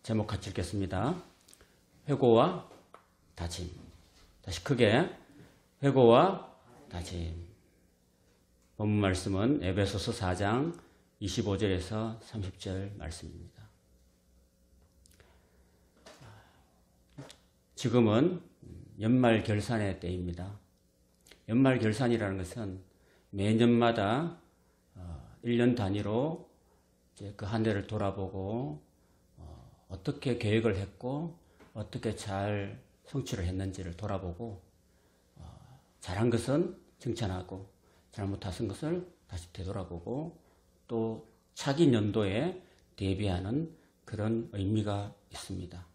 제목 같이 읽겠습니다. 회고와 다짐. 다시 크게 회고와 다짐. 본문 말씀은 에베소서 4장 25절에서 30절 말씀입니다. 지금은 연말 결산의 때입니다. 연말 결산이라는 것은 매년마다 1년 단위로 이제 그 한 해를 돌아보고 어떻게 계획을 했고 어떻게 잘 성취를 했는지를 돌아보고 잘한 것은 칭찬하고 잘못한 것을 다시 되돌아보고 또 차기 연도에 대비하는 그런 의미가 있습니다.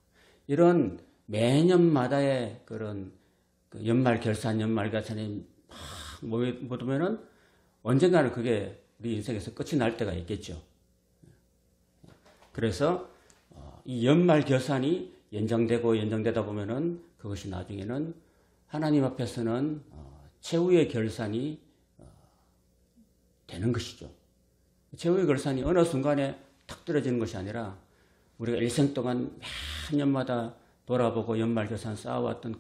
이런 매년마다의 그런 연말 결산이 막 모이면은 언젠가는 그게 우리 인생에서 끝이 날 때가 있겠죠. 그래서 이 연말 결산이 연장되다 보면은 그것이 나중에는 하나님 앞에서는 최후의 결산이 되는 것이죠. 최후의 결산이 어느 순간에 탁 떨어지는 것이 아니라 우리가 일생 동안 매년마다 돌아보고 연말 결산 쌓아왔던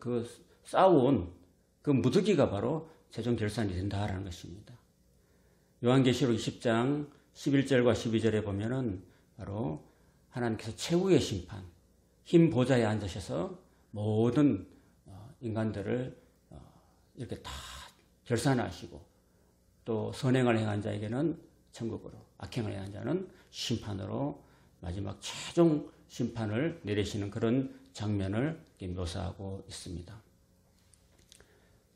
쌓아온 그 무더기가 바로 최종 결산이 된다라는 것입니다. 요한계시록 20장 11절과 12절에 보면은 바로 하나님께서 최후의 심판, 흰 보좌에 앉으셔서 모든 인간들을 이렇게 다 결산하시고 또 선행을 행한 자에게는 천국으로, 악행을 행한 자는 심판으로 마지막 최종 심판을 내리시는 그런 장면을 묘사하고 있습니다.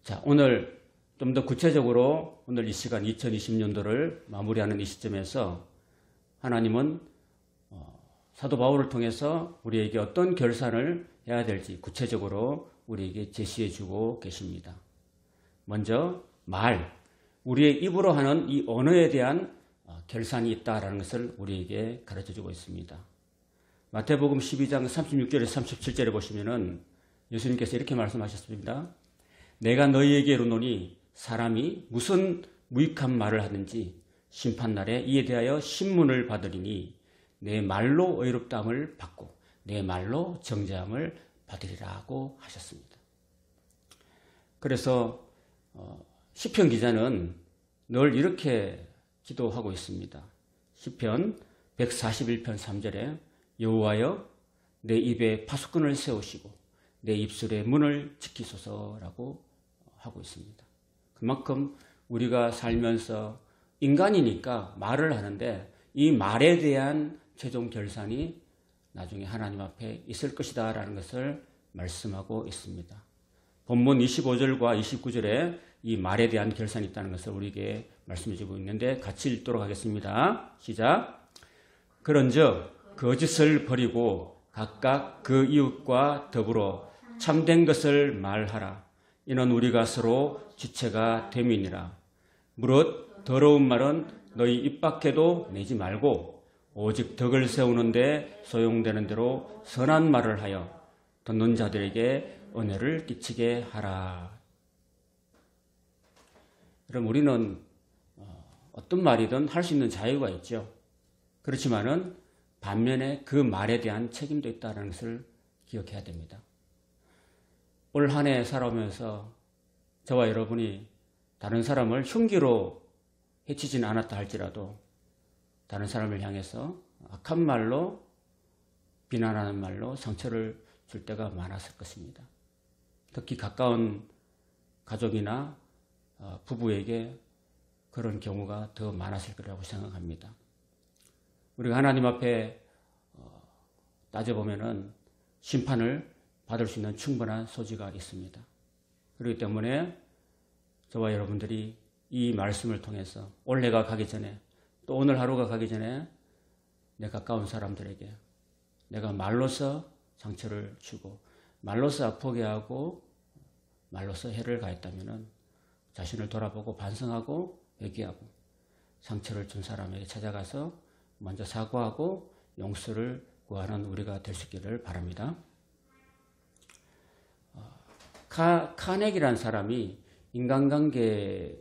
자, 오늘 좀 더 구체적으로 오늘 이 시간 2020년도를 마무리하는 이 시점에서 하나님은 사도 바울을 통해서 우리에게 어떤 결산을 해야 될지 구체적으로 우리에게 제시해 주고 계십니다. 먼저 우리의 입으로 하는 이 언어에 대한 결산이 있다라는 것을 우리에게 가르쳐 주고 있습니다. 마태복음 12장 36절에서 37절에 보시면은 예수님께서 이렇게 말씀하셨습니다. 내가 너희에게 이르노니 사람이 무슨 무익한 말을 하든지 심판날에 이에 대하여 신문을 받으리니 내 말로 의롭다함을 받고 내 말로 정죄함을 받으리라고 하셨습니다. 그래서 시편 기자는 늘 이렇게 기도하고 있습니다. 시편 141편 3절에 여호와여 내 입에 파수꾼을 세우시고 내 입술의 문을 지키소서라고 하고 있습니다. 그만큼 우리가 살면서 인간이니까 말을 하는데 이 말에 대한 최종 결산이 나중에 하나님 앞에 있을 것이다 라는 것을 말씀하고 있습니다. 본문 25절과 29절에 이 말에 대한 결산이 있다는 것을 우리에게 말씀해 주고 있는데 같이 읽도록 하겠습니다. 시작. 그런즉 거짓을 버리고 각각 그 이웃과 더불어 참된 것을 말하라. 이는 우리가 서로 지체가 됨이니라. 무릇 더러운 말은 너희 입 밖에도 내지 말고 오직 덕을 세우는데 소용되는 대로 선한 말을 하여 듣는 자들에게 은혜를 끼치게 하라. 그럼 우리는 어떤 말이든 할 수 있는 자유가 있죠. 그렇지만은 반면에 그 말에 대한 책임도 있다는 것을 기억해야 됩니다. 올 한 해 살아오면서 저와 여러분이 다른 사람을 흉기로 해치지는 않았다 할지라도 다른 사람을 향해서 악한 말로 비난하는 말로 상처를 줄 때가 많았을 것입니다. 특히 가까운 가족이나 부부에게 그런 경우가 더 많았을 거라고 생각합니다. 우리가 하나님 앞에 따져보면은 심판을 받을 수 있는 충분한 소지가 있습니다. 그렇기 때문에 저와 여러분들이 이 말씀을 통해서 올해가 가기 전에 또 오늘 하루가 가기 전에 내 가까운 사람들에게 내가 말로서 상처를 주고 말로서 아프게 하고 말로서 해를 가했다면 자신을 돌아보고 반성하고 회개하고 상처를 준 사람에게 찾아가서 먼저 사과하고 용서를 구하는 우리가 될 수 있기를 바랍니다. 카네기라는 사람이 인간관계론이라는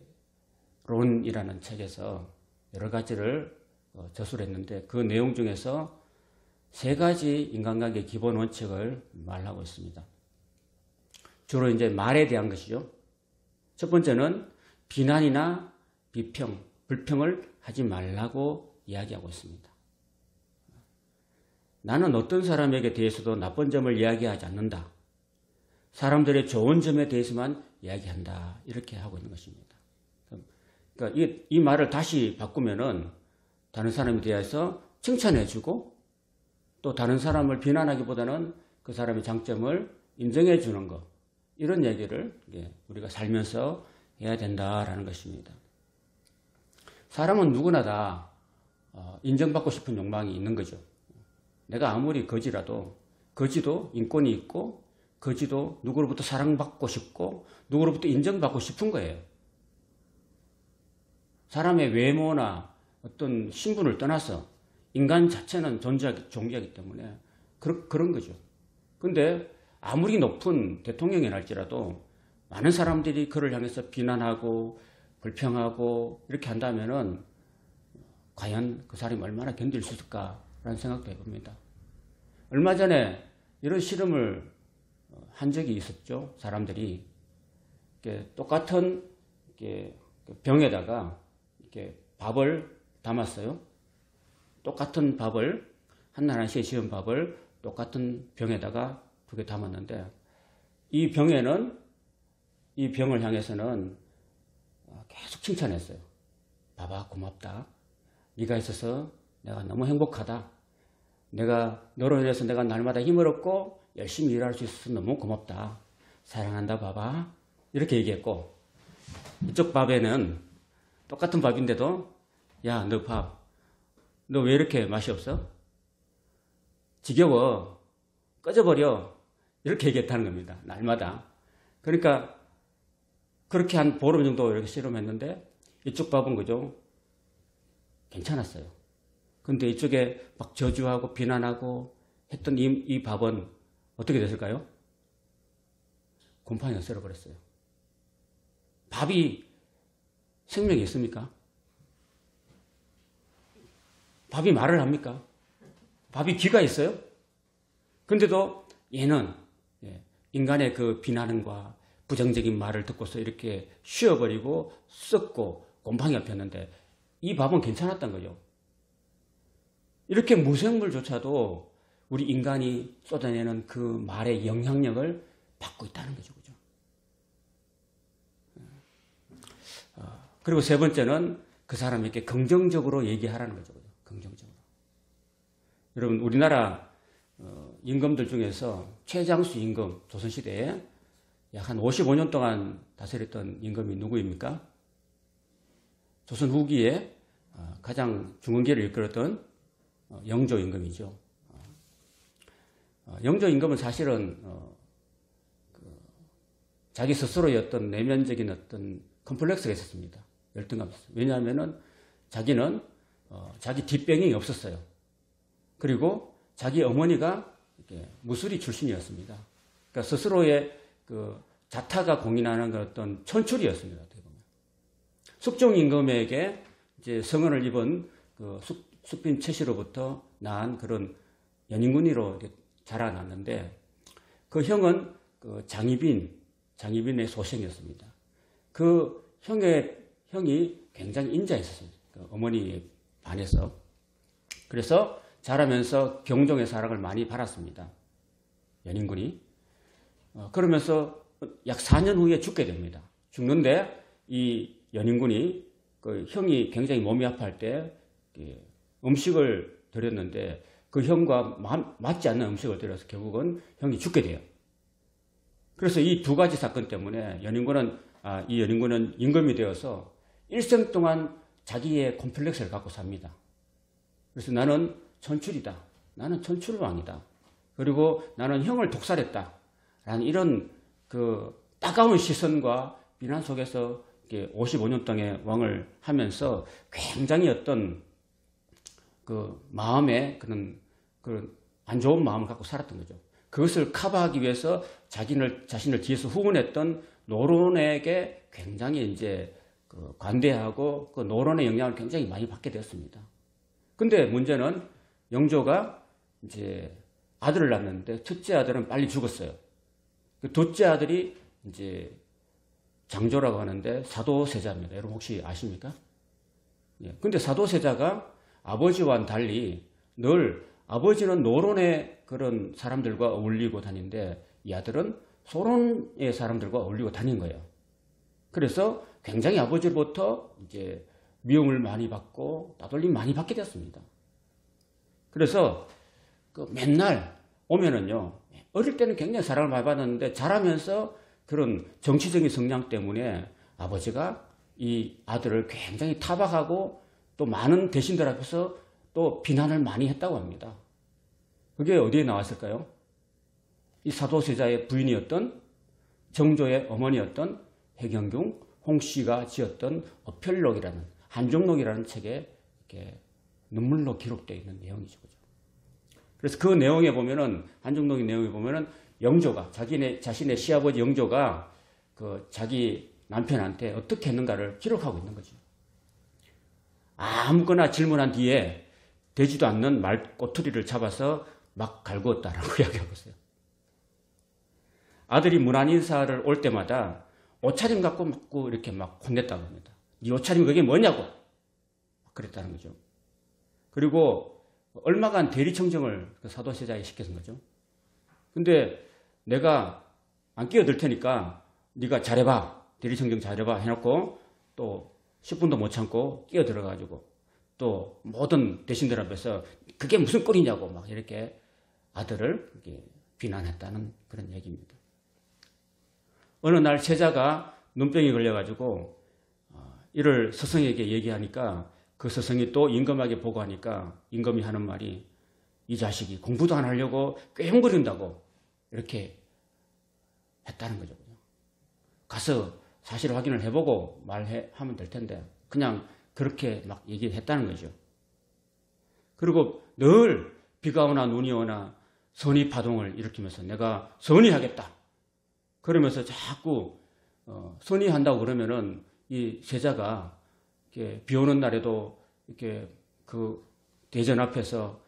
책에서 여러 가지를 저술했는데 그 내용 중에서 세 가지 인간관계 기본 원칙을 말하고 있습니다. 주로 이제 말에 대한 것이죠. 첫 번째는 비난이나 비평, 불평을 하지 말라고 이야기하고 있습니다. 나는 어떤 사람에게 대해서도 나쁜 점을 이야기하지 않는다. 사람들의 좋은 점에 대해서만 이야기한다. 이렇게 하고 있는 것입니다. 그러니까 이 말을 다시 바꾸면은 다른 사람에 대해서 칭찬해주고 또 다른 사람을 비난하기보다는 그 사람의 장점을 인정해 주는 것. 이런 얘기를 우리가 살면서 해야 된다라는 것입니다. 사람은 누구나 다 인정받고 싶은 욕망이 있는 거죠. 내가 아무리 거지라도 거지도 인권이 있고 거지도 누구로부터 사랑받고 싶고 누구로부터 인정받고 싶은 거예요. 사람의 외모나 어떤 신분을 떠나서 인간 자체는 존재하기 때문에 그런 거죠. 근데 아무리 높은 대통령이랄지라도 많은 사람들이 그를 향해서 비난하고 불평하고 이렇게 한다면은 과연 그 사람이 얼마나 견딜 수 있을까라는 생각도 해봅니다. 얼마 전에 이런 실험을 한 적이 있었죠. 사람들이 똑같은 병에다가 이렇게 밥을 담았어요. 똑같은 밥을 하나씩 씌운 밥을 똑같은 병에다가 두 개 담았는데 이 병에는 이 병을 향해서는 계속 칭찬했어요. 봐봐 고맙다. 네가 있어서 내가 너무 행복하다. 너로 인해서 내가 날마다 힘을 얻고 열심히 일할 수 있어서 너무 고맙다. 사랑한다 봐봐. 이렇게 얘기했고 이쪽 밥에는 똑같은 밥인데도 야 너 밥 너 왜 이렇게 맛이 없어? 지겨워. 꺼져버려. 이렇게 얘기했다는 겁니다. 날마다. 그러니까 그렇게 한 보름 정도 이렇게 실험했는데 이쪽 밥은 그죠? 괜찮았어요. 근데 이쪽에 막 저주하고 비난하고 했던 이 밥은 어떻게 됐을까요? 곰팡이가 썰어버렸어요. 밥이 생명이 있습니까? 밥이 말을 합니까? 밥이 귀가 있어요? 근데도 얘는 인간의 그 비난과 부정적인 말을 듣고서 이렇게 쉬어버리고 썩고 곰팡이가 폈는데 이 밥은 괜찮았던 거죠. 이렇게 무생물조차도 우리 인간이 쏟아내는 그 말의 영향력을 받고 있다는 거죠. 그죠? 그리고 세 번째는 그 사람에게 긍정적으로 얘기하라는 거죠. 그죠? 긍정적으로. 여러분, 우리나라 임금들 중에서 최장수 임금, 조선시대에 약 한 55년 동안 다스렸던 임금이 누구입니까? 조선 후기에 가장 중흥기를 이끌었던 영조 임금이죠. 영조 임금은 사실은 자기 스스로의 어떤 내면적인 어떤 컴플렉스가 있었습니다. 열등감이 있었어요. 왜냐하면은 자기는 자기 뒷배경이 없었어요. 그리고 자기 어머니가 무술이 출신이었습니다. 그러니까 스스로의 그 자타가 공인하는 그 어떤 천출이었습니다. 어떻게 보면. 숙종 임금에게 이제 성은을 입은 그 숙빈 최씨로부터 낳은 그런 연인군이로 자라났는데 그 형은 그 장희빈의 소생이었습니다. 그 형이 굉장히 인자했었습니다. 그 어머니에 반해서. 그래서 자라면서 경종의 사랑을 많이 받았습니다. 연인군이. 그러면서 약 4년 후에 죽게 됩니다. 죽는데 이 연인군이 그 형이 굉장히 몸이 아파할 때 음식을 드렸는데 그 형과 맞지 않는 음식을 드려서 결국은 형이 죽게 돼요. 그래서 이 두 가지 사건 때문에 이 연인군은 임금이 되어서 일생 동안 자기의 콤플렉스를 갖고 삽니다. 그래서 나는 천출이다. 나는 천출왕이다. 그리고 나는 형을 독살했다. 라는 이런 그 따가운 시선과 비난 속에서 55년 동안 왕을 하면서 굉장히 어떤 그 마음에 그런 안 좋은 마음을 갖고 살았던 거죠. 그것을 커버하기 위해서 자신을 뒤에서 후원했던 노론에게 굉장히 이제 관대하고 그 노론의 영향을 굉장히 많이 받게 되었습니다. 근데 문제는 영조가 이제 아들을 낳았는데 첫째 아들은 빨리 죽었어요. 그 둘째 아들이 이제 장조라고 하는데 사도세자입니다. 여러분 혹시 아십니까? 예. 근데 사도세자가 아버지와는 달리 늘 아버지는 노론의 그런 사람들과 어울리고 다니는데 이 아들은 소론의 사람들과 어울리고 다닌 거예요. 그래서 굉장히 아버지로부터 이제 미움을 많이 받고 따돌림 많이 받게 됐습니다. 그래서 그 맨날 오면은요, 어릴 때는 굉장히 사랑을 많이 받았는데 자라면서 그런 정치적인 성향 때문에 아버지가 이 아들을 굉장히 타박하고 또 많은 대신들 앞에서 또 비난을 많이 했다고 합니다. 그게 어디에 나왔을까요? 이 사도세자의 부인이었던 정조의 어머니였던 해경궁 홍씨가 지었던 어편록이라는 한종록이라는 책에 이렇게 눈물로 기록되어 있는 내용이죠. 그래서 그 내용에 보면은 한종록의 내용에 보면은 영조가 자신의 시아버지 영조가 그 자기 남편한테 어떻게 했는가를 기록하고 있는 거죠. 아무거나 질문한 뒤에 되지도 않는 말꼬투리를 잡아서 막 갈구었다라고 이야기하고 있어요. 아들이 문안인사를 올 때마다 옷차림 갖고 막 이렇게 막 혼냈다고 합니다. 네 옷차림이 그게 뭐냐고 그랬다는 거죠. 그리고 얼마간 대리청정을 그 사도세자에 시켜준 거죠. 근데 내가 안 끼어들 테니까 네가 잘해봐. 대리청정 잘해봐 해놓고 또 10분도 못 참고 끼어들어가지고 또 모든 대신들 앞에서 그게 무슨 꼴이냐고 막 이렇게 아들을 이렇게 비난했다는 그런 얘기입니다. 어느 날 세자가 눈병이 걸려가지고 이를 스승에게 얘기하니까 그 스승이 또 임금에게 보고하니까 임금이 하는 말이 이 자식이 공부도 안 하려고 꾀형부린다고 이렇게 했다는 거죠. 가서 사실 확인을 해보고 말하면 될 텐데 그냥 그렇게 막 얘기했다는 거죠. 그리고 늘 비가 오나 눈이 오나 선의파동을 일으키면서 내가 선의하겠다. 그러면서 자꾸 선의한다고 그러면은 이 세자가 이렇게 비 오는 날에도 이렇게 그 대전 앞에서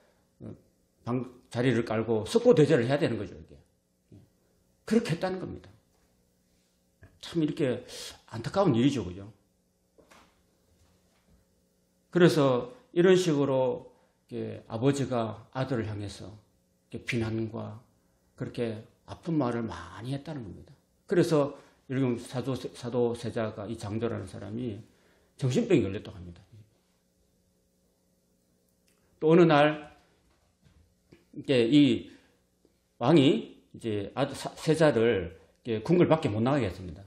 자리를 깔고 석고 대절을 해야 되는 거죠. 이게. 그렇게 했다는 겁니다. 참 이렇게 안타까운 일이죠. 그죠? 그래서 이런 식으로 아버지가 아들을 향해서 비난과 그렇게 아픈 말을 많이 했다는 겁니다. 그래서 일경 사도세자가 이 장조라는 사람이 정신병이 걸렸다고 합니다. 또 어느 날 이 왕이 이제 세자를 궁궐 밖에 못 나가게 했습니다.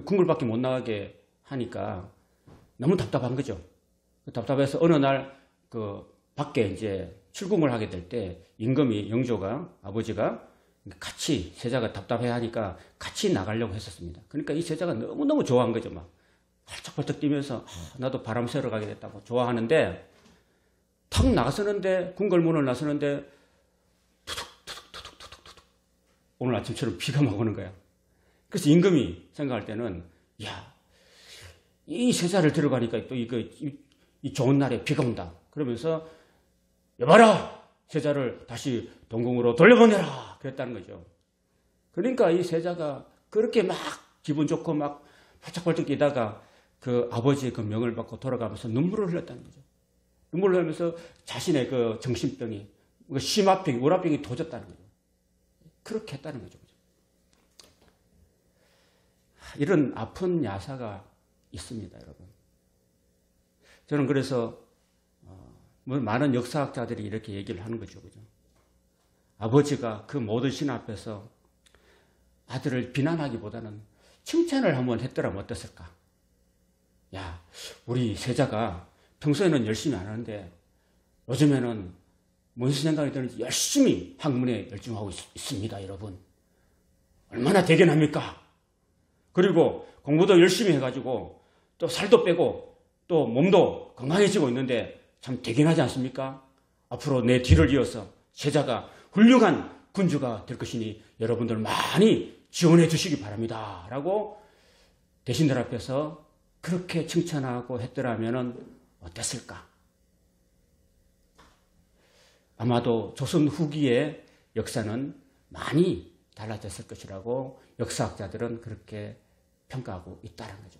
궁궐 밖에 못 나가게 하니까 너무 답답한 거죠. 답답해서 어느 날 그 밖에 이제 출궁을 하게 될 때 임금이 영조가 아버지가 같이 세자가 답답해 하니까 같이 나가려고 했었습니다. 그러니까 이 세자가 너무너무 좋아한 거죠. 막 활짝활짝 뛰면서 나도 바람 쐬러 가게 됐다고 좋아하는데 탁 나서는데 궁궐문을 나서는데 투둑투둑 오늘 아침처럼 비가 막 오는 거야. 그래서 임금이 생각할 때는 야, 이 세자를 데려가니까 또 이 좋은 날에 비가 온다. 그러면서 여봐라! 세자를 다시 동궁으로 돌려보내라! 그랬다는 거죠. 그러니까 이 세자가 그렇게 막 기분 좋고 막 활짝활짝 뛰다가 그 아버지의 그 명을 받고 돌아가면서 눈물을 흘렸다는 거죠. 눈물을 흘리면서 자신의 그 정신병이, 심화병이, 월화병이 도졌다는 거죠. 그렇게 했다는 거죠. 이런 아픈 야사가 있습니다, 여러분. 저는 그래서 많은 역사학자들이 이렇게 얘기를 하는 거죠. 그죠? 아버지가 그 모든 신 앞에서 아들을 비난하기보다는 칭찬을 한번 했더라면 어땠을까? 야, 우리 세자가 평소에는 열심히 안 하는데 요즘에는 무슨 생각이 드는지 열심히 학문에 열중하고 있습니다, 여러분. 얼마나 대견합니까? 그리고 공부도 열심히 해가지고 또 살도 빼고 또 몸도 건강해지고 있는데 참 대견하지 않습니까? 앞으로 내 뒤를 이어서 세자가 훌륭한 군주가 될 것이니 여러분들 많이 지원해 주시기 바랍니다. 라고 대신들 앞에서 그렇게 칭찬하고 했더라면 어땠을까? 아마도 조선 후기의 역사는 많이 달라졌을 것이라고 역사학자들은 그렇게 평가하고 있다는 거죠.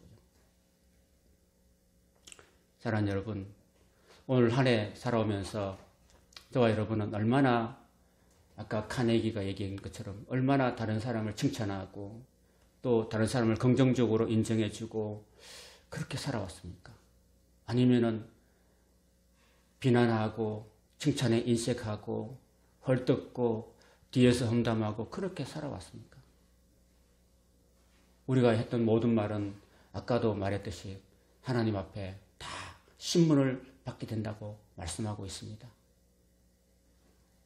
사랑하는 여러분, 오늘 한 해 살아오면서 저와 여러분은 얼마나 아까 카네기가 얘기한 것처럼 얼마나 다른 사람을 칭찬하고 또 다른 사람을 긍정적으로 인정해주고 그렇게 살아왔습니까? 아니면은 비난하고 칭찬에 인색하고 헐뜯고 뒤에서 험담하고 그렇게 살아왔습니까? 우리가 했던 모든 말은 아까도 말했듯이 하나님 앞에 다 신문을 받게 된다고 말씀하고 있습니다.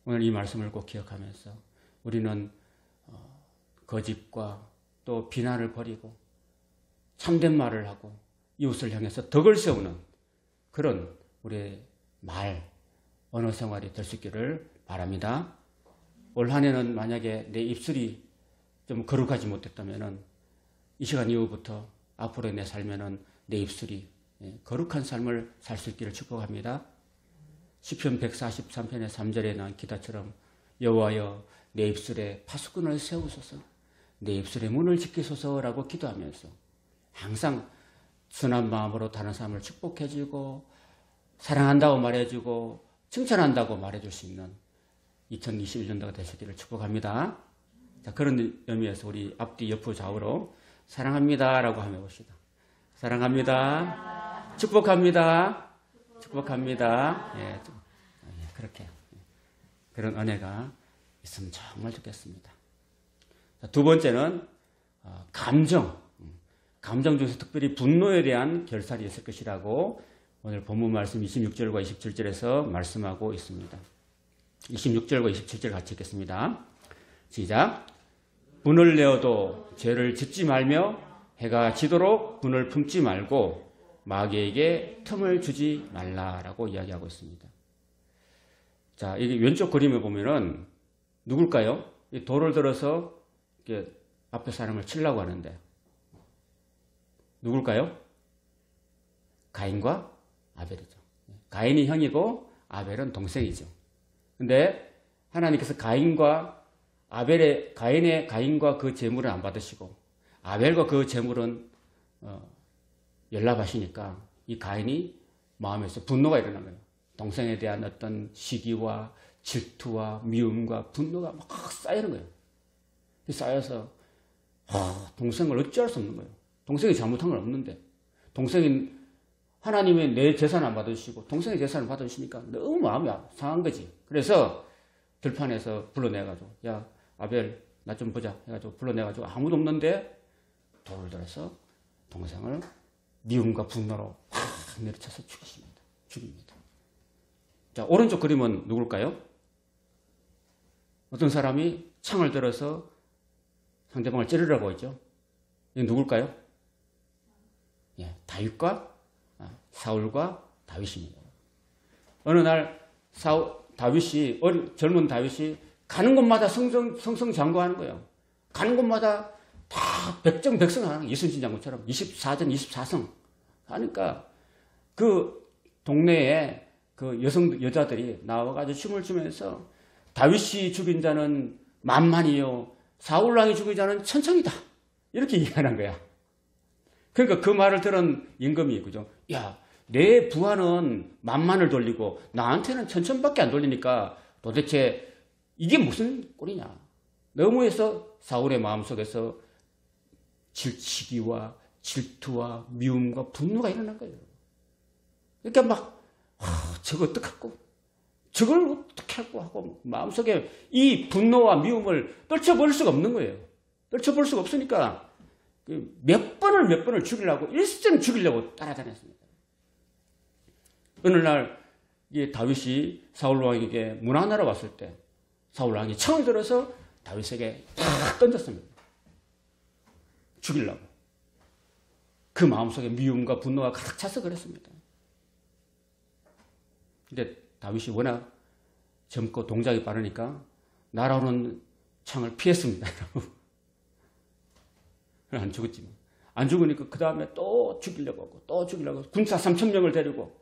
오늘 이 말씀을 꼭 기억하면서 우리는 거짓과 또 비난을 버리고 참된 말을 하고 이웃을 향해서 덕을 세우는 그런 우리의 언어 생활이 될 수 있기를 바랍니다. 올 한 해는 만약에 내 입술이 좀 거룩하지 못했다면 이 시간 이후부터 앞으로의 내 삶에는 내 입술이 거룩한 삶을 살 수 있기를 축복합니다. 시편 143편의 3절에 나온 기도처럼 여호와여 내 입술에 파수꾼을 세우소서 내 입술의 문을 지키소서라고 기도하면서 항상 순한 마음으로 다른 사람을 축복해주고 사랑한다고 말해주고 칭찬한다고 말해줄 수 있는 2021년도가 되시기를 축복합니다. 자, 그런 의미에서 우리 앞뒤 옆으로 좌우로 사랑합니다 라고 한번 해봅시다. 사랑합니다. 축복합니다. 축복합니다. 예, 그렇게 그런 은혜가 있으면 정말 좋겠습니다. 자, 두 번째는 감정 중에서 특별히 분노에 대한 결산이 있을 것이라고 오늘 본문 말씀 26절과 27절에서 말씀하고 있습니다. 26절과 27절 같이 읽겠습니다. 시작. 분을 내어도 죄를 짓지 말며 해가 지도록 분을 품지 말고 마귀에게 틈을 주지 말라라고 이야기하고 있습니다. 자, 이게 왼쪽 그림에 보면은 누굴까요? 이 돌을 들어서 이렇게 앞에 사람을 치려고 하는데 누굴까요? 가인과 아벨이죠. 가인이 형이고 아벨은 동생이죠. 근데 하나님께서 가인과 그 제물을 안 받으시고 아벨과 그 제물은 연락하시니까 이 가인이 마음에서 분노가 일어난 거예요. 동생에 대한 어떤 시기와 질투와 미움과 분노가 막 쌓이는 거예요. 쌓여서 동생을 어찌할 수 없는 거예요. 동생이 잘못한 건 없는데 동생이 하나님의 내 재산 안 받으시고 동생의 재산을 받으시니까 너무 마음이 상한 거지. 그래서 들판에서 불러내가지고 야 아벨 나 좀 보자 해가지고 불러내가지고 아무도 없는데 돌을 들어서 동생을 미움과 분노로 확 내리쳐서 죽입니다. 자, 오른쪽 그림은 누굴까요? 어떤 사람이 창을 들어서 상대방을 찌르려고 했죠. 이게 누굴까요? 예, 다윗과 사울과 다윗입니다. 어느 날 젊은 다윗이 가는 곳마다 성성장구하는 거예요. 가는 곳마다 다 백정 하는 거예요. 이순신 장군처럼 24전 24성 하니까 그 동네에 그 여자들이 나와가지고 춤을 추면서 다윗이 죽인 자는 만만이요 사울왕이 죽인 자는 천천이다 이렇게 얘기하는 거야. 그러니까 그 말을 들은 임금이 그죠? 야, 내 부하는 만만을 돌리고 나한테는 천천밖에 안 돌리니까 도대체 이게 무슨 꼴이냐? 너무해서 사울의 마음속에서 시기와 질투와 미움과 분노가 일어난 거예요. 그러니까 막 저거 어떡하고 저걸 어떻게 하고 마음속에 이 분노와 미움을 떨쳐버릴 수가 없는 거예요. 떨쳐버릴 수가 없으니까 몇 번을 죽이려고 일생 죽이려고 따라다녔습니다. 어느 날 다윗이 사울왕에게 문안하러 왔을 때 사울왕이 창을 들어서 다윗에게 탁 던졌습니다. 죽이려고. 그 마음속에 미움과 분노가 가득 차서 그랬습니다. 근데 다윗이 워낙 젊고 동작이 빠르니까 날아오는 창을 피했습니다. 안 죽었지만. 안 죽으니까 그 다음에 또 죽이려고 하고 또 죽이려고 하고 군사 3,000명을 데리고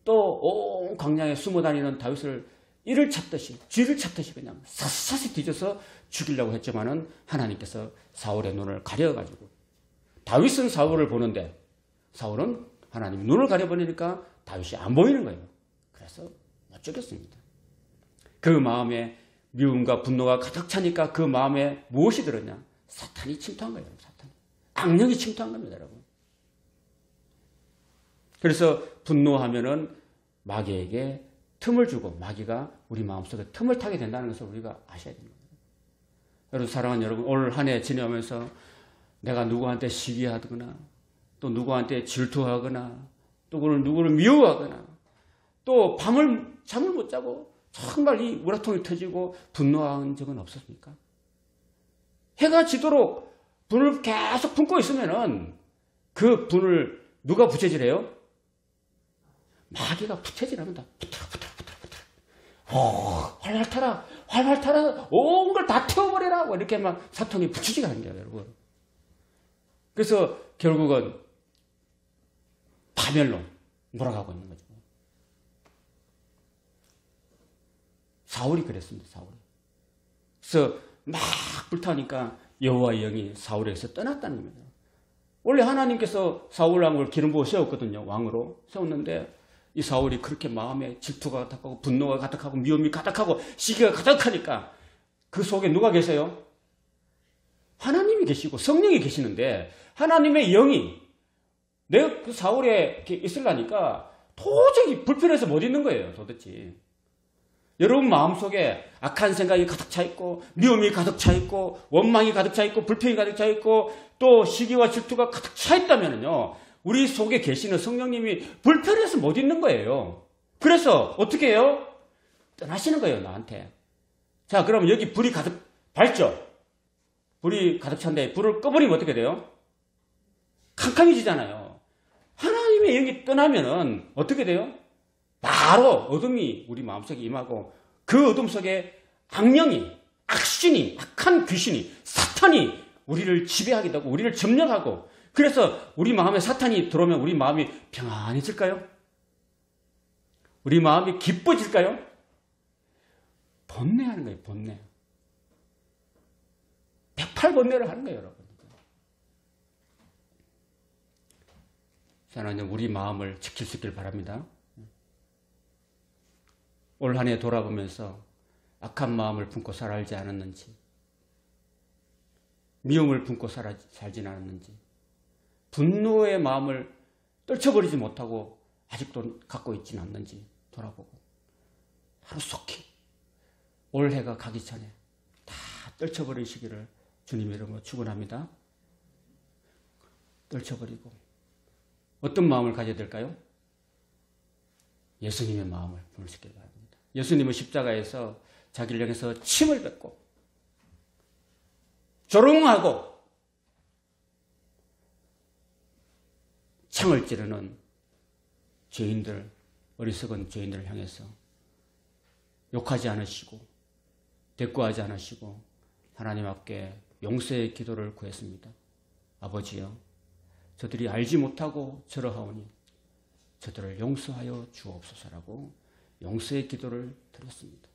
또 온 광야에 숨어 다니는 다윗을 이를 찾듯이 쥐를 찾듯이 그냥 샅샅이 뒤져서 죽이려고 했지만은 하나님께서 사울의 눈을 가려가지고 다윗은 사울을 보는데 사울은 하나님 눈을 가려버리니까 다윗이 안 보이는 거예요. 그래서 못 죽였습니다. 그 마음에 미움과 분노가 가득 차니까 그 마음에 무엇이 들었냐? 사탄이 침투한 거예요. 사탄이. 악령이 침투한 겁니다, 여러분. 그래서 분노하면은 마귀에게 틈을 주고 마귀가 우리 마음속에 틈을 타게 된다는 것을 우리가 아셔야 됩니다. 여러분, 사랑하는 여러분, 올 한 해 지내면서 내가 누구한테 시기하거나 또 누구한테 질투하거나 또 누구를 미워하거나 또 잠을 못 자고 정말 이 우라통이 터지고 분노한 적은 없었습니까? 해가 지도록 분을 계속 품고 있으면은 그 분을 누가 부채질해요? 마귀가 부채질합니다. 활활 타라, 온 걸 다 태워버려라. 이렇게 막 사탄이 부추지게 거예요, 여러분. 그래서 결국은 파멸로 몰아가고 있는 거죠. 사울이 그랬습니다, 사울이. 그래서 막 불타니까 여호와의 영이 사울에게서 떠났다는 겁니다. 원래 하나님께서 사울 왕을 기름 부어 세웠거든요, 왕으로 세웠는데 이 사울이 그렇게 마음에 질투가 가득하고 분노가 가득하고 미움이 가득하고 시기가 가득하니까 그 속에 누가 계세요? 하나님이 계시고 성령이 계시는데 하나님의 영이 내 그 사울에 있으려니까 도저히 불편해서 못 있는 거예요, 도대체. 여러분 마음속에 악한 생각이 가득 차 있고 미움이 가득 차 있고 원망이 가득 차 있고 불평이 가득 차 있고 또 시기와 질투가 가득 차 있다면요, 우리 속에 계시는 성령님이 불편해서 못 있는 거예요. 그래서 어떻게 해요? 떠나시는 거예요, 나한테. 자, 그럼 여기 불이 가득 밝죠? 불이 가득 찬데 불을 꺼버리면 어떻게 돼요? 캄캄해지잖아요. 하나님의 영이 떠나면은 어떻게 돼요? 바로 어둠이 우리 마음속에 임하고 그 어둠 속에 악령이, 악신이, 악한 귀신이, 사탄이 우리를 지배하게 되고 우리를 점령하고, 그래서 우리 마음에 사탄이 들어오면 우리 마음이 평안해질까요? 우리 마음이 기뻐질까요? 번뇌하는 거예요, 번뇌. 108번뇌를 하는 거예요, 여러분. 저는 우리 마음을 지킬 수 있길 바랍니다. 올 한 해 돌아보면서 악한 마음을 품고 살지 않았는지, 미움을 품고 살진 않았는지, 분노의 마음을 떨쳐버리지 못하고 아직도 갖고 있지는 않는지 돌아보고 하루속히 올해가 가기 전에 다 떨쳐버리시기를 주님 이름으로 축원합니다. 떨쳐버리고 어떤 마음을 가져야 될까요? 예수님의 마음을 품을 수 있길 바랍니다. 예수님은 십자가에서 자기를 향해서 침을 뱉고 조롱하고 창을 찌르는 죄인들, 어리석은 죄인들을 향해서 욕하지 않으시고 대꾸하지 않으시고 하나님 앞에 용서의 기도를 구했습니다. 아버지여, 저들이 알지 못하고 저러하오니 저들을 용서하여 주옵소서라고 용서의 기도를 드렸습니다.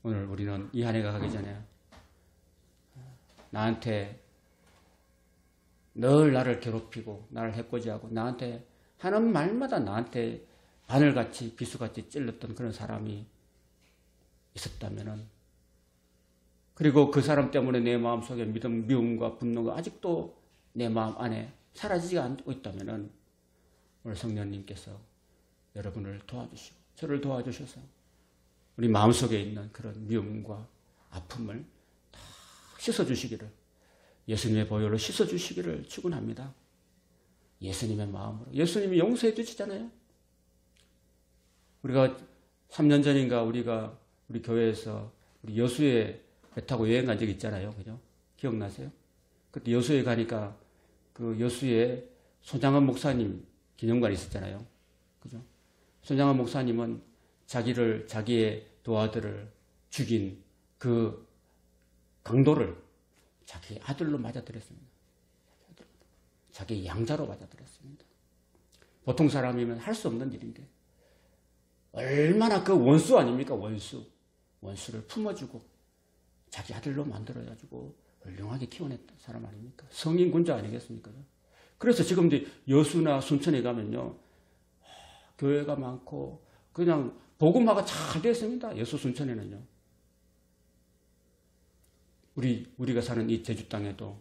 오늘 우리는 이 한 해가 가기 전에 나한테 늘 나를 괴롭히고 나를 해코지하고 나한테 하는 말마다 나한테 바늘같이 비수같이 찔렀던 그런 사람이 있었다면은, 그리고 그 사람 때문에 내 마음속에 미움과 분노가 아직도 내 마음 안에 사라지지 않고 있다면은 오늘 성령님께서 여러분을 도와주시고 저를 도와주셔서 우리 마음속에 있는 그런 미움과 아픔을 다 씻어주시기를, 예수님의 보혈로 씻어주시기를 축원합니다. 예수님의 마음으로. 예수님이 용서해 주시잖아요. 우리가 3년 전인가 우리 교회에서 우리 여수에 배 타고 여행 간 적이 있잖아요. 그죠? 기억나세요? 그때 여수에 가니까 그 여수에 손장한 목사님 기념관이 있었잖아요. 그죠? 손장한 목사님은 자기의 두 아들을 죽인 그 강도를 자기 아들로 맞아들였습니다. 자기 양자로 맞아들였습니다. 보통 사람이면 할 수 없는 일인데 얼마나 그 원수 아닙니까? 원수를 품어주고 자기 아들로 만들어가지고 훌륭하게 키워냈던 사람 아닙니까? 성인 군자 아니겠습니까? 그래서 지금 여수나 순천에 가면요, 교회가 많고 그냥 복음화가 잘 되어 있습니다. 여수 순천에는요. 우리가 사는 이 제주 땅에도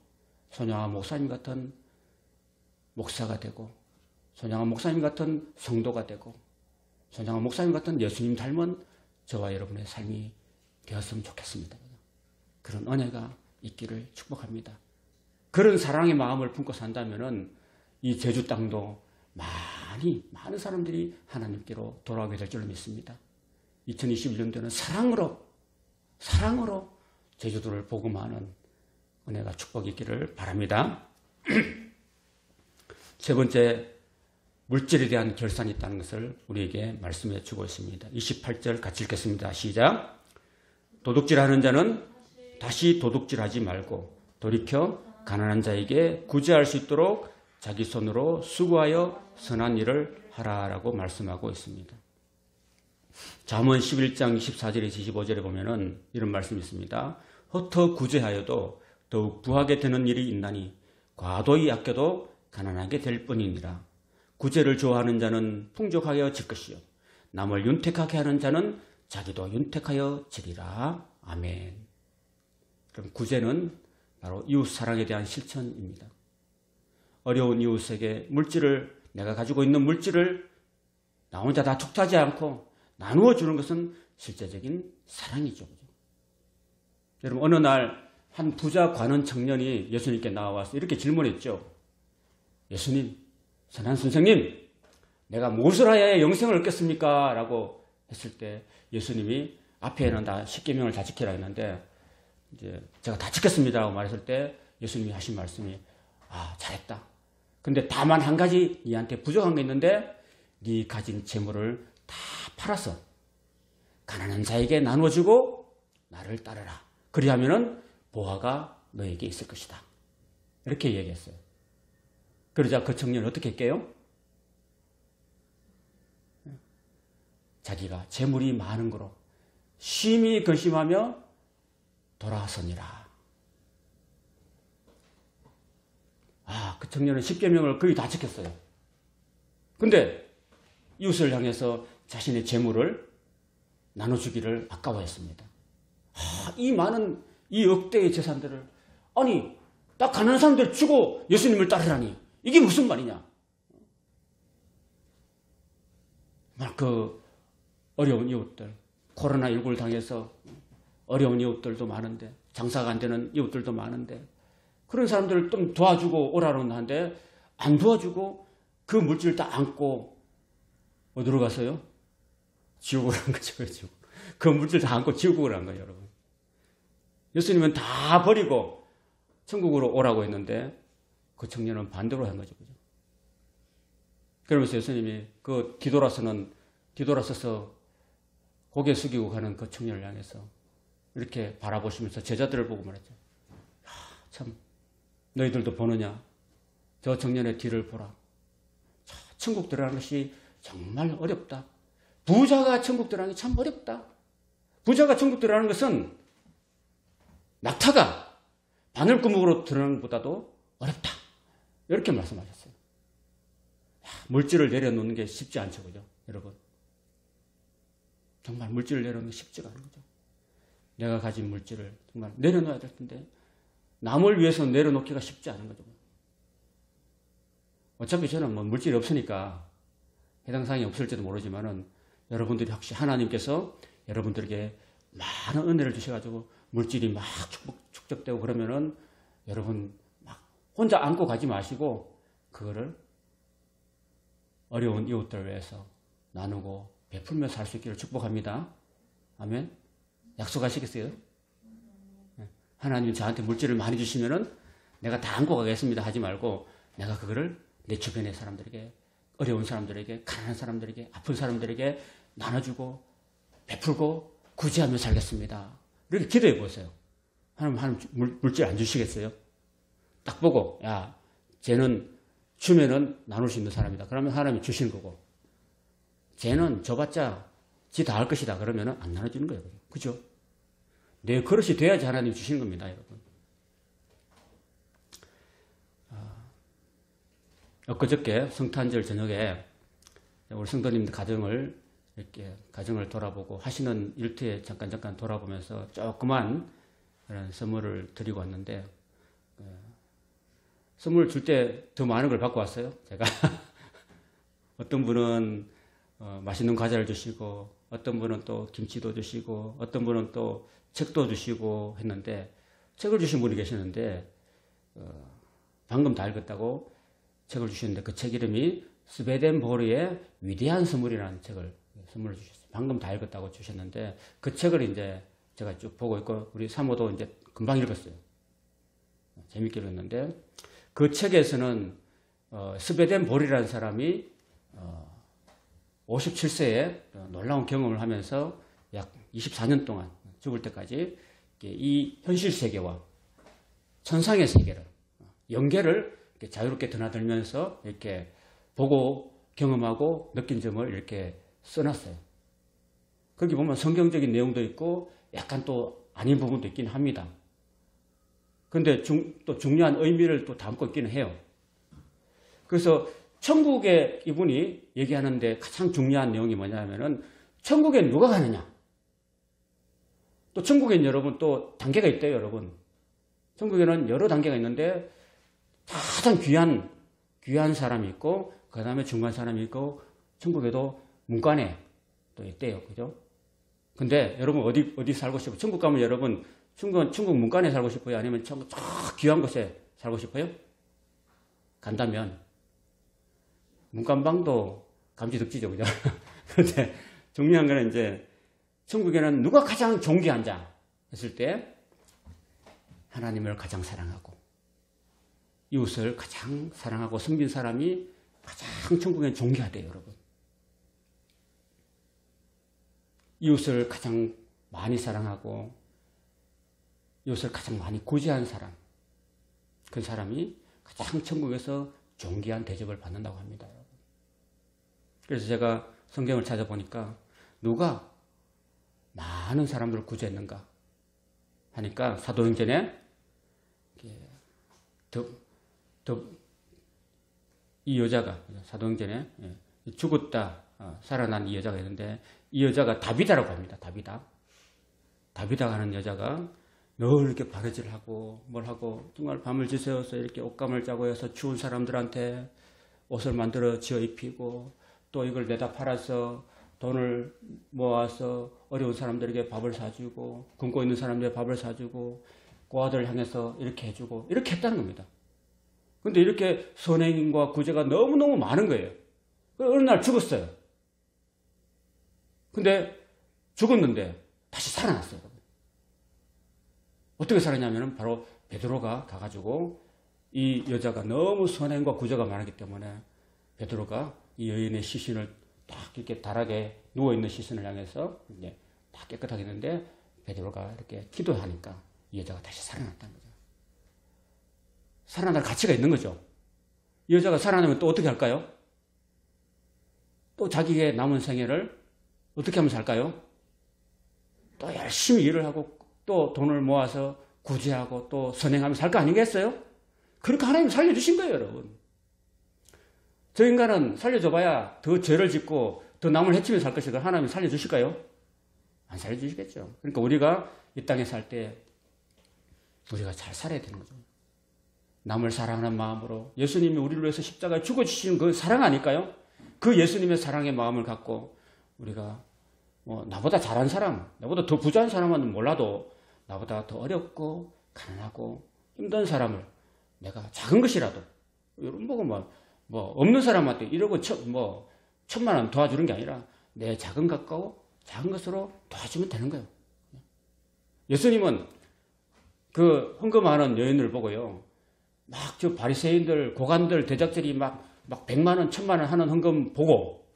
손양아 목사님 같은 목사가 되고, 손양아 목사님 같은 성도가 되고, 손양아 목사님 같은 예수님 닮은 저와 여러분의 삶이 되었으면 좋겠습니다. 그런 은혜가 있기를 축복합니다. 그런 사랑의 마음을 품고 산다면은 이 제주 땅도 많은 사람들이 하나님께로 돌아오게 될 줄로 믿습니다. 2021년도는 사랑으로 제주도를 복음하는 은혜가 축복이 있기를 바랍니다. 세 번째, 물질에 대한 결산이 있다는 것을 우리에게 말씀해 주고 있습니다. 28절 같이 읽겠습니다. 시작. 도둑질하는 자는 다시 도둑질하지 말고 돌이켜 가난한 자에게 구제할 수 있도록 자기 손으로 수고하여 선한 일을 하라라고 말씀하고 있습니다. 잠언 11장 24절에서 25절에 보면은 이런 말씀이 있습니다. 헛터 구제하여도 더욱 부하게 되는 일이 있나니 과도히 아껴도 가난하게 될 뿐이니라. 구제를 좋아하는 자는 풍족하여 질 것이요 남을 윤택하게 하는 자는 자기도 윤택하여 지리라. 아멘. 그럼 구제는 바로 이웃 사랑에 대한 실천입니다. 어려운 이웃에게 내가 가지고 있는 물질을 나 혼자 다 툭하지 않고 나누어 주는 것은 실제적인 사랑이죠. 여러분, 어느 날 한 부자 관원 청년이 예수님께 나와서 이렇게 질문했죠. 예수님, 선한 선생님, 내가 무엇을 하여야 영생을 얻겠습니까? 라고 했을 때 예수님이 앞에는 다 십계명을 다 지키라 했는데 이제 제가 다 지켰습니다 라고 말했을 때 예수님이 하신 말씀이 잘했다. 근데 다만 한 가지 네한테 부족한 게 있는데 네 가진 재물을 다 팔아서 가난한 자에게 나눠주고 나를 따르라. 그리하면은 보화가 너에게 있을 것이다. 이렇게 얘기했어요. 그러자 그 청년은 어떻게 했게요? 자기가 재물이 많은 거로 심히 근심하며 돌아서니라. 그 청년은 십계명을 거의 다 지켰어요. 근데 이웃을 향해서 자신의 재물을 나눠주기를 아까워했습니다. 이 많은 이 억대의 재산들을 딱 가난한 사람들 주고 예수님을 따르라니 이게 무슨 말이냐. 그 어려운 이웃들, 코로나19를 당해서 어려운 이웃들도 많은데, 장사가 안 되는 이웃들도 많은데, 그런 사람들을 좀 도와주고 오라는 하는데 안 도와주고 그 물질을 다 안고 어디로 갔어요? 지옥으로 간 거죠. 지옥. 그 물질 다 안고 지옥으로 간 거예요, 여러분. 예수님은 다 버리고 천국으로 오라고 했는데 그 청년은 반대로 한 거죠. 그죠? 그러면서 예수님이 그 뒤돌아서서 고개 숙이고 가는 그 청년을 향해서 이렇게 바라보시면서 제자들을 보고 말했죠. 참, 너희들도 보느냐? 저 청년의 뒤를 보라. 천국 들어가는 것이 정말 어렵다. 부자가 천국 들어가는 게 참 어렵다. 부자가 천국 들어가는 것은 낙타가 바늘구멍으로 들어가는 것보다도 어렵다. 이렇게 말씀하셨어요. 물질을 내려놓는 게 쉽지 않죠. 그죠? 여러분. 정말 물질을 내려놓는 게 쉽지가 않은 거죠. 내가 가진 물질을 정말 내려놓아야 될 텐데 남을 위해서 내려놓기가 쉽지 않은 거죠. 어차피 저는 물질이 없으니까 해당 사항이 없을지도 모르지만은 여러분들이 혹시 하나님께서 여러분들에게 많은 은혜를 주셔가지고 물질이 막 축적되고 그러면은 여러분 막 혼자 안고 가지 마시고 그거를 어려운 이웃들 위해서 나누고 베풀며 살 수 있기를 축복합니다. 아멘. 약속하시겠어요? 하나님이 저한테 물질을 많이 주시면은 내가 다 안고 가겠습니다 하지 말고 내가 그거를 내 주변의 사람들에게, 어려운 사람들에게, 가난한 사람들에게, 아픈 사람들에게 나눠주고 베풀고 구제하며 살겠습니다. 이렇게 기도해 보세요. 하나님 물질 안 주시겠어요? 딱 보고 쟤는 주면은 나눌 수 있는 사람이다. 그러면 하나님이 주시는 거고, 쟤는 줘봤자 지 다 할 것이다. 그러면 안 나눠주는 거예요. 그죠? 내 그릇이 돼야지 하나님 주시는 겁니다, 여러분. 엊그저께 성탄절 저녁에 우리 성도님들 가정을 돌아보고 하시는 일터에 잠깐 돌아보면서 조그만 그런 선물을 드리고 왔는데, 선물 줄 때 더 많은 걸 받고 왔어요, 제가. 어떤 분은 맛있는 과자를 주시고, 어떤 분은 또 김치도 주시고, 어떤 분은 또 책도 주시고 했는데, 책을 주신 분이 계시는데, 방금 다 읽었다고 책을 주셨는데, 그 책 이름이 스베덴보르의 위대한 선물이라는 책을 선물을 주셨어요. 방금 다 읽었다고 주셨는데, 그 책을 이제 제가 쭉 보고 있고, 우리 사모도 이제 금방 읽었어요. 재밌게 읽었는데, 그 책에서는 스베덴보르라는 사람이 57세에 놀라운 경험을 하면서 약 24년 동안 죽을 때까지 이 현실 세계와 천상의 세계를, 연계를 자유롭게 드나들면서 이렇게 보고 경험하고 느낀 점을 이렇게 써놨어요. 거기 보면 성경적인 내용도 있고 약간 또 아닌 부분도 있긴 합니다. 근데 또 중요한 의미를 또 담고 있기는 해요. 그래서 천국에 이분이 얘기하는데 가장 중요한 내용이 뭐냐면은 천국에 누가 가느냐. 또 천국엔 여러분 또 단계가 있대요, 여러분. 천국에는 여러 단계가 있는데 가장 귀한 사람이 있고, 그 다음에 중간 사람이 있고, 천국에도 문간에 또 있대요. 그죠? 근데 여러분 어디 살고 싶어요? 천국 가면 여러분 천국 문간에 살고 싶어요? 아니면 천국 저 귀한 곳에 살고 싶어요? 간다면 문간방도 감지덕지죠, 그죠? 근데 중요한 거는 이제 천국에는 누가 가장 존귀한 자 했을 때 하나님을 가장 사랑하고 이웃을 가장 사랑하고 섬긴 사람이 가장 천국에는 존귀하대요, 여러분. 이웃을 가장 많이 사랑하고 이웃을 가장 많이 구제한 사람, 그 사람이 가장 천국에서 존귀한 대접을 받는다고 합니다. 그래서 제가 성경을 찾아보니까 누가 많은 사람들을 구제했는가 하니까 사도행전에 이 여자가, 사도행전에 죽었다 살아난 이 여자가 있는데, 이 여자가 다비다라고 합니다. 다비다 하는 여자가 늘 이렇게 바느질을 하고 뭘 하고 정말 밤을 지새워서 이렇게 옷감을 짜고 해서 추운 사람들한테 옷을 만들어 지어 입히고, 또 이걸 내다 팔아서 돈을 모아서 어려운 사람들에게 밥을 사주고, 굶고 있는 사람들에게 밥을 사주고, 고아들을 향해서 이렇게 해주고, 이렇게 했다는 겁니다. 근데 이렇게 선행과 구제가 너무너무 많은 거예요. 어느 날 죽었어요. 근데 죽었는데 다시 살아났어요. 어떻게 살았냐면 바로 베드로가 가가지고, 이 여자가 너무 선행과 구제가 많았기 때문에 베드로가 이 여인의 시신을 딱 이렇게 다락에 누워있는 시신을 향해서 이제 다 깨끗하게 했는데, 베드로가 이렇게 기도하니까 이 여자가 다시 살아났다는 거죠. 살아날 가치가 있는 거죠. 이 여자가 살아나면 또 어떻게 할까요? 또 자기의 남은 생애를 어떻게 하면 살까요? 또 열심히 일을 하고 또 돈을 모아서 구제하고 또 선행하면 살 거 아니겠어요? 그렇게 하나님 살려주신 거예요, 여러분. 저 인간은 살려줘봐야 더 죄를 짓고 더 남을 해치며 살 것이고 하나님 살려주실까요? 안 살려주시겠죠. 그러니까 우리가 이 땅에 살 때 우리가 잘 살아야 되는 거죠. 남을 사랑하는 마음으로 예수님이 우리를 위해서 십자가에 죽어주신 그 사랑 아닐까요? 그 예수님의 사랑의 마음을 갖고 우리가 나보다 잘한 사람, 나보다 더 부자한 사람은 몰라도 나보다 더 어렵고 가난하고 힘든 사람을 내가 작은 것이라도, 여러분 보고 없는 사람한테 1억 1,000만 원 도와주는 게 아니라 내 작은 것으로 도와주면 되는 거예요. 예수님은 그 헌금하는 여인을 보고요, 막 저 바리새인들, 고관들, 대작들이 막 100만 원, 1,000만 원 하는 헌금 보고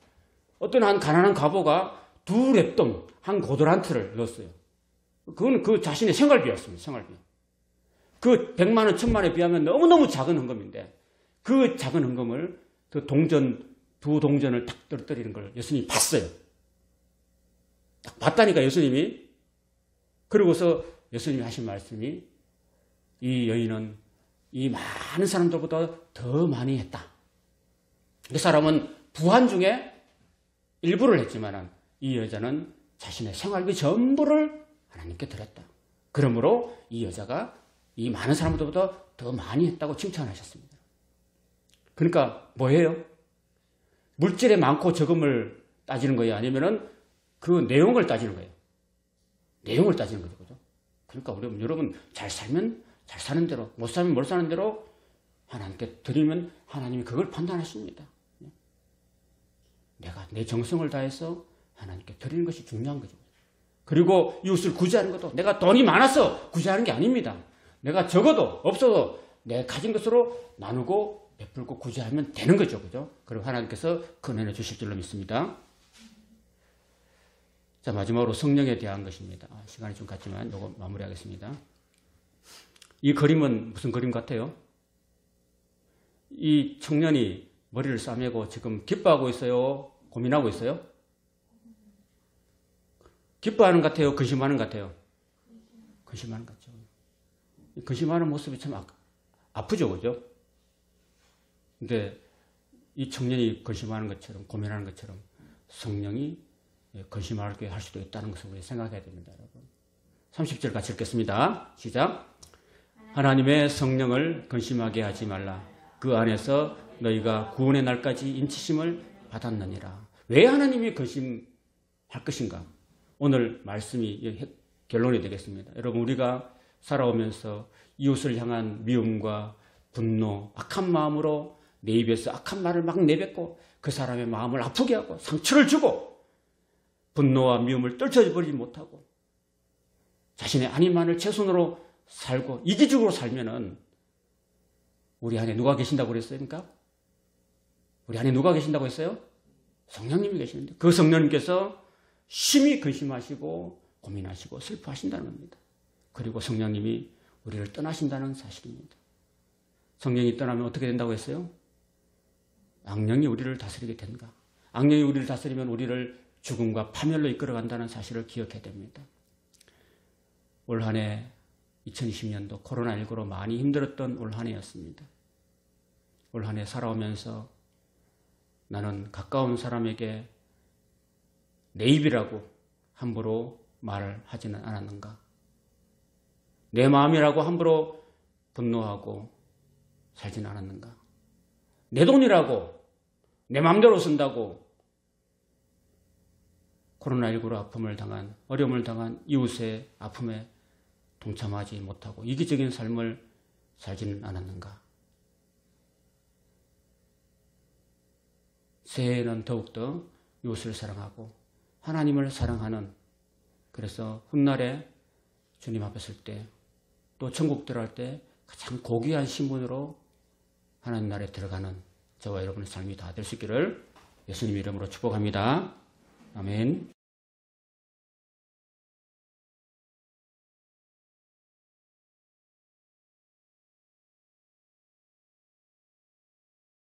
어떤 한 가난한 과부가 2랩돈, 한 고도란트를 넣었어요. 그건 그 자신의 생활비였습니다. 생활비. 그 100만 원, 1,000만 원에 비하면 너무너무 작은 헌금인데, 그 작은 헌금을 그 두 동전을 탁 떨어뜨리는 걸 예수님이 봤어요. 딱 봤다니까 예수님이. 그러고서 예수님이 하신 말씀이 이 여인은 이 많은 사람들보다 더 많이 했다. 이 사람은 부한 중에 일부를 했지만 이 여자는 자신의 생활비 전부를 하나님께 드렸다. 그러므로 이 여자가 이 많은 사람들보다 더 많이 했다고 칭찬하셨습니다. 그러니까 뭐예요? 물질의 많고 적음을 따지는 거예요? 아니면은 그 내용을 따지는 거예요? 내용을 따지는 거죠. 그죠? 그러니까 여러분 잘 살면 잘 사는 대로, 못 살면 못 사는 대로 하나님께 드리면 하나님이 그걸 판단하십니다. 내가 내 정성을 다해서 하나님께 드리는 것이 중요한 거죠. 그리고 이웃을 구제하는 것도 내가 돈이 많아서 구제하는 게 아닙니다. 내가 적어도 없어도 내 가진 것으로 나누고 베풀고 구제하면 되는 거죠. 그죠? 그리고 하나님께서 큰 은혜 주실 줄로 믿습니다. 자, 마지막으로 성령에 대한 것입니다. 시간이 좀 갔지만 이거 마무리하겠습니다. 이 그림은 무슨 그림 같아요? 이 청년이 머리를 싸매고 지금 기뻐하고 있어요? 고민하고 있어요? 기뻐하는 것 같아요? 근심하는 것 같아요? 근심하는 것 같죠. 근심하는 모습이 참 아프죠, 그죠? 근데 이 청년이 근심하는 것처럼, 고민하는 것처럼 성령이 근심하게 할 수도 있다는 것을 우리 생각해야 됩니다, 여러분. 30절 같이 읽겠습니다. 시작. 하나님의 성령을 근심하게 하지 말라. 그 안에서 너희가 구원의 날까지 인치심을 받았느니라. 왜 하나님이 근심할 것인가? 오늘 말씀이 결론이 되겠습니다. 여러분, 우리가 살아오면서 이웃을 향한 미움과 분노, 악한 마음으로 내 입에서 악한 말을 막 내뱉고 그 사람의 마음을 아프게 하고 상처를 주고 분노와 미움을 떨쳐버리지 못하고 자신의 아니만을 최선으로 살고 이기적으로 살면은 우리 안에 누가 계신다고 그랬습니까? 우리 안에 누가 계신다고 했어요? 성령님이 계시는데 그 성령님께서 심히 근심하시고 고민하시고 슬퍼하신다는 겁니다. 그리고 성령님이 우리를 떠나신다는 사실입니다. 성령이 떠나면 어떻게 된다고 했어요? 악령이 우리를 다스리게 된다. 악령이 우리를 다스리면 우리를 죽음과 파멸로 이끌어간다는 사실을 기억해야 됩니다. 올 한 해 2020년도 코로나19로 많이 힘들었던 올 한 해였습니다. 올 한 해 살아오면서 나는 가까운 사람에게 내 입이라고 함부로 말을 하지는 않았는가? 내 마음이라고 함부로 분노하고 살지는 않았는가? 내 돈이라고 내 마음대로 쓴다고 코로나19로 아픔을 당한, 어려움을 당한 이웃의 아픔에 동참하지 못하고 이기적인 삶을 살지는 않았는가? 새해에는 더욱더 이웃을 사랑하고 하나님을 사랑하는, 그래서 훗날에 주님 앞에 설 때 또 천국 들어갈 때 가장 고귀한 신분으로 하나님 나라에 들어가는 저와 여러분의 삶이 다 될 수 있기를 예수님 이름으로 축복합니다. 아멘.